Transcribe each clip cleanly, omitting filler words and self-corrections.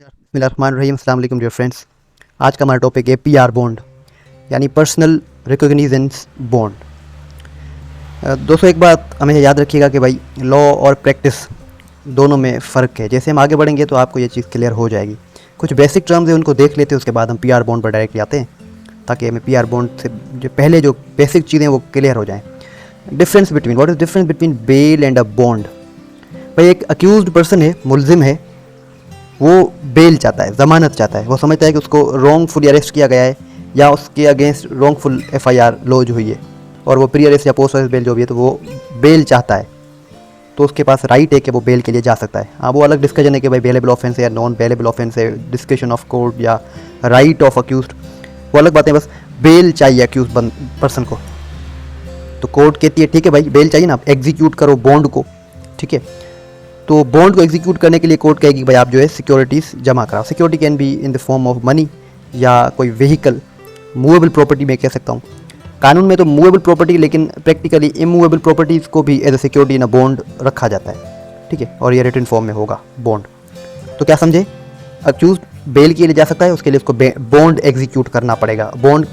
बिस्मिल्लाहिर्रहमानिर्रहीम, अस्सलाम वालेकुम डियर फ्रेंड्स। आज का हमारा टॉपिक है पीआर बॉन्ड यानी पर्सनल रिकॉग्निजेंस बॉन्ड। दोस्तों एक बात हमें याद रखिएगा कि भाई लॉ और प्रैक्टिस दोनों में फ़र्क है। जैसे हम आगे बढ़ेंगे तो आपको ये चीज़ क्लियर हो जाएगी। कुछ बेसिक टर्म्स है उनको देख लेते हैं, उसके बाद हम पीआर बॉन्ड पर डायरेक्टली आते हैं ताकि हमें पीआर बॉन्ड से जो पहले जो बेसिक चीज़ें वो क्लियर हो जाएँ। Difference between what is difference between bail and a bond. भाई एक अक्यूज्ड पर्सन है, मुलजिम है, वो बेल चाहता है, ज़मानत चाहता है। वो समझता है कि उसको रॉन्गफुली अरेस्ट किया गया है या उसके अगेंस्ट रॉन्गफुल एफआईआर लॉज हुई है और वो प्री अरेस्ट या पोस्ट अरेस्ट बेल जो भी है तो वो बेल चाहता है, तो उसके पास राइट है कि वो बेल के लिए जा सकता है। हाँ, वो अलग डिस्कशन है कि भाई बेलेबल ऑफेंस है या नॉन बेलेबल ऑफेंस है, डिस्कशन ऑफ कोर्ट या राइट ऑफ अक्यूज्ड, वो अलग बातें। बस बेल चाहिए अक्यूज पर्सन को, तो कोर्ट कहती है ठीक है भाई बेल चाहिए ना, एग्जीक्यूट करो बॉन्ड को, ठीक है। तो बॉन्ड को एग्जीक्यूट करने के लिए कोर्ट कहेगी कि भाई आप जो है सिक्योरिटीज़ जमा कराओ। Security can be in the form of money या कोई व्हीकल, मूवेबल प्रॉपर्टी में कह सकता हूँ। कानून में तो मूवेबल प्रॉपर्टी, लेकिन प्रैक्टिकली इमूवेबल प्रॉपर्टीज़ को भी as a security in a bond रखा जाता है, ठीक है। और ये रिटन फॉर्म में होगा बॉन्ड। तो क्या समझे, अक्यूज बेल के लिए जा सकता है, उसके लिए उसको बॉन्ड एग्जीक्यूट करना पड़ेगा। बॉन्ड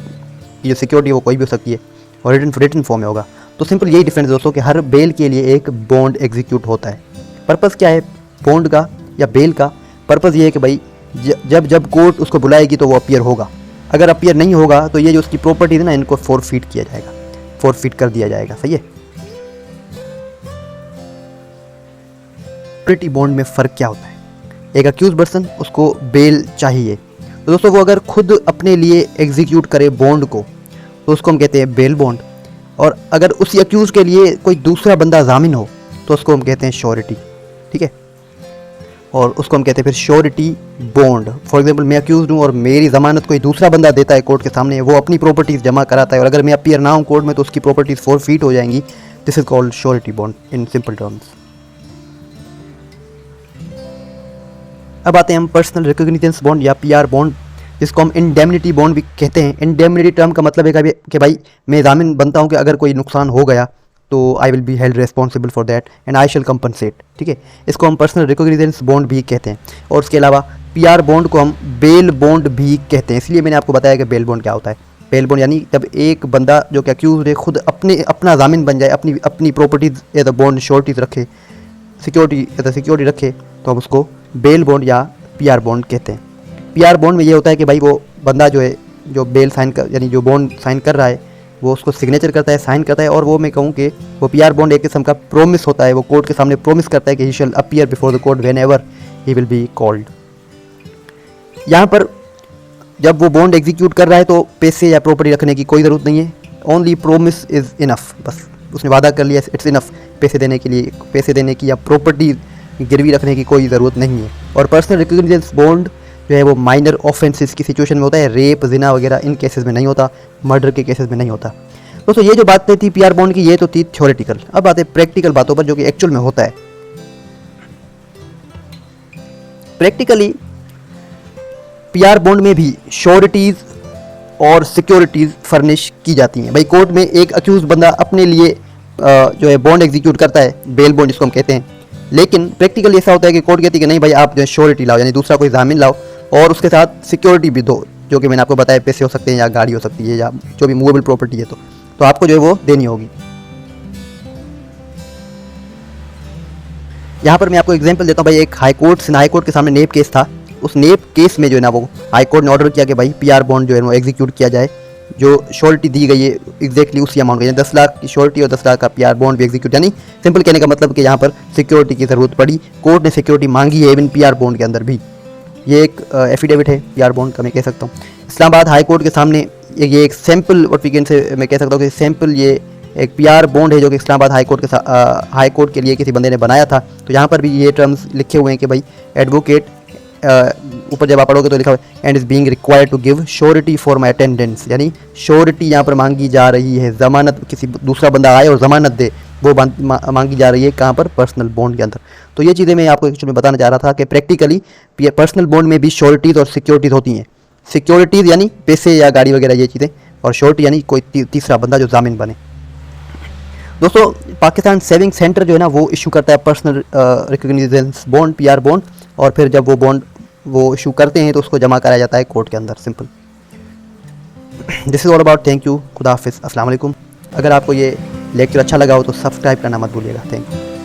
की जो सिक्योरिटी वो कोई भी हो सकती है और रिटन फॉर्म में होगा। तो सिंपल यही डिफरेंस दोस्तों कि हर बेल के लिए एक बॉन्ड एग्जीक्यूट होता है। पर्पज़ क्या है बॉन्ड का या बेल का? पर्पज़ ये है कि भाई जब जब कोर्ट उसको बुलाएगी तो वो अपीयर होगा। अगर अपीयर नहीं होगा तो ये जो उसकी प्रॉपर्टी है ना, इनको फोरफीट किया जाएगा, फोरफीट कर दिया जाएगा। सही है। सिक्योरिटी बॉन्ड में फ़र्क क्या होता है? एक अक्यूज पर्सन, उसको बेल चाहिए, तो दोस्तों वो अगर खुद अपने लिए एग्जीक्यूट करे बॉन्ड को तो उसको हम कहते हैं बेल बॉन्ड। और अगर उसी अक्यूज के लिए कोई दूसरा बंदा जामिन हो तो उसको हम कहते हैं श्योरिटी, ठीक है। और उसको हम कहते हैं फिर श्योरिटी बॉन्ड। फॉर एग्जांपल मैं अक्यूज हूँ और मेरी ज़मानत कोई दूसरा बंदा देता है कोर्ट के सामने, वो अपनी प्रॉपर्टीज़ जमा कराता है और अगर मैं अपीयर ना हूँ कोर्ट में तो उसकी प्रॉपर्टीज़ फोरफीट हो जाएंगी। This is called surety bond in simple terms. अब आते हैं हम पर्सनल रिकॉग्निजेंस बॉन्ड या पीआर बॉन्ड, जिसको हम इंडेमनिटी बॉन्ड भी कहते हैं। इंडेमनिटी टर्म का मतलब है कि भाई मैं जामिन बनता हूँ कि अगर कोई नुकसान हो गया तो I will be held responsible for that and I shall compensate, ठीक है। इसको हम पर्सनल रिकॉग्निजेंस बॉन्ड भी कहते हैं। और उसके अलावा पीआर बॉन्ड को हम बेल बॉन्ड भी कहते हैं। इसलिए मैंने आपको बताया कि बेल बॉन्ड क्या होता है। बेल बॉन्ड यानी जब एक बंदा जो कि अक्यूज है खुद अपना जामिन बन जाए, अपनी properties as a bond sureties रखे, सिक्योरिटी एज अ सिक्योरिटी रखे, तो हम उसको बेल बॉन्ड या पीआर बॉन्ड कहते हैं। पीआर बॉन्ड में ये होता है कि भाई वो बंदा जो है जो बेल साइन कर यानी जो बॉन्ड साइन कर रहा है वो उसको सिग्नेचर करता है, साइन करता है। और वो मैं कहूँ कि वो पीआर बॉन्ड एक किस्म का प्रोमिस होता है। वो कोर्ट के सामने प्रोमिस करता है कि he shall appear before the court whenever he will be called. यहाँ पर जब वो बॉन्ड एग्जीक्यूट कर रहा है तो पैसे या प्रॉपर्टी रखने की कोई ज़रूरत नहीं है। Only promise is enough. बस उसने वादा कर लिया, इट्स इनफ। पैसे देने के लिए, पैसे देने की या प्रॉपर्टी गिरवी रखने की कोई ज़रूरत नहीं है। और पर्सनल रिकॉग्निजेंस बॉन्ड जो है वो माइनर ऑफेंसेस की सिचुएशन में होता है। रेप, जिना वगैरह इन केसेस में नहीं होता, मर्डर के केसेस में नहीं होता। दोस्तों ये जो बातें थी पीआर बॉन्ड की, ये तो थी थ्योरेटिकल। अब आते हैं प्रैक्टिकल बातों पर जो कि एक्चुअल में होता है। प्रैक्टिकली पीआर बॉन्ड में भी श्योरिटीज़ और सिक्योरिटीज़ फर्निश की जाती हैं। भाई कोर्ट में एक अक्यूज बंदा अपने लिए जो है बॉन्ड एग्जीक्यूट करता है, बेल बॉन्ड जिसको हम कहते हैं। लेकिन प्रैक्टिकली ऐसा होता है कि कोर्ट कहती है कि नहीं भाई आप जो है श्योरिटी लाओ, यानी दूसरा कोई जामिन लाओ और उसके साथ सिक्योरिटी भी दो, जो कि मैंने आपको बताया पैसे हो सकते हैं या गाड़ी हो सकती है या जो भी मूवेबल प्रॉपर्टी है, तो आपको जो है वो देनी होगी। यहाँ पर मैं आपको एग्जांपल देता हूँ। भाई एक हाई कोर्ट के सामने नेप केस था। उस नेप केस में जो है ना वो हाई कोर्ट ने ऑर्डर किया कि भाई पीआर बॉन्ड जो है वो एग्जीक्यूट किया जाए। जो श्योरिटी दी गई है एग्जैक्टली उसी अमाउंट का, 10 लाख की श्योरिटी और 10 लाख का पीआर बॉन्ड भी एग्जीक्यूट। यानी सिंपल कहने का मतलब कि यहाँ पर सिक्योरिटी की ज़रूरत पड़ी, कोर्ट ने सिक्योरिटी मांगी है इवन पीआर बॉन्ड के अंदर भी। ये एक एफिडेविट है पीआर बॉन्ड का, मैं कह सकता हूँ। इस्लामाबाद हाई कोर्ट के सामने ये एक sample what we can say मैं कह सकता हूँ कि सैम्पल ये एक पीआर बॉन्ड है जो कि इस्लामाबाद हाई कोर्ट के लिए किसी बंदे ने बनाया था। तो यहाँ पर भी ये टर्म्स लिखे हुए हैं कि भाई एडवोकेट, ऊपर जब आप पढ़ोगे तो लिखा हुआ है and is being required to give surety for my attendance, यानी श्योरिटी यहाँ पर मांगी जा रही है। ज़मानत, किसी दूसरा बंदा आए और ज़मानत दे, वो मांगी जा रही है कहाँ पर? पर्सनल बॉन्ड के अंदर। तो ये चीज़ें मैं आपको एक्चुअली बताना चाह रहा था कि प्रैक्टिकली पर्सनल बॉन्ड में भी श्योरिटीज़ और सिक्योरिटीज़ होती हैं। सिक्योरिटीज़ यानी पैसे या गाड़ी वगैरह ये चीज़ें, और श्योरिटी यानी कोई तीसरा बंदा जो जामिन बने। दोस्तों पाकिस्तान सेविंग सेंटर जो है ना वो इशू करता है पर्सनल रिकॉग्निजेंस बॉन्ड, पीआर बॉन्ड। और फिर जब वो बॉन्ड वो इशू करते हैं तो उसको जमा कराया जाता है कोर्ट के अंदर, simple. This is all about. Thank you, खुदा हाफिज़, अस्सलाम वालेकुम। अगर आपको ये लेक्चर अच्छा लगा हो तो सब्सक्राइब करना मत भूलिएगा। Thank you.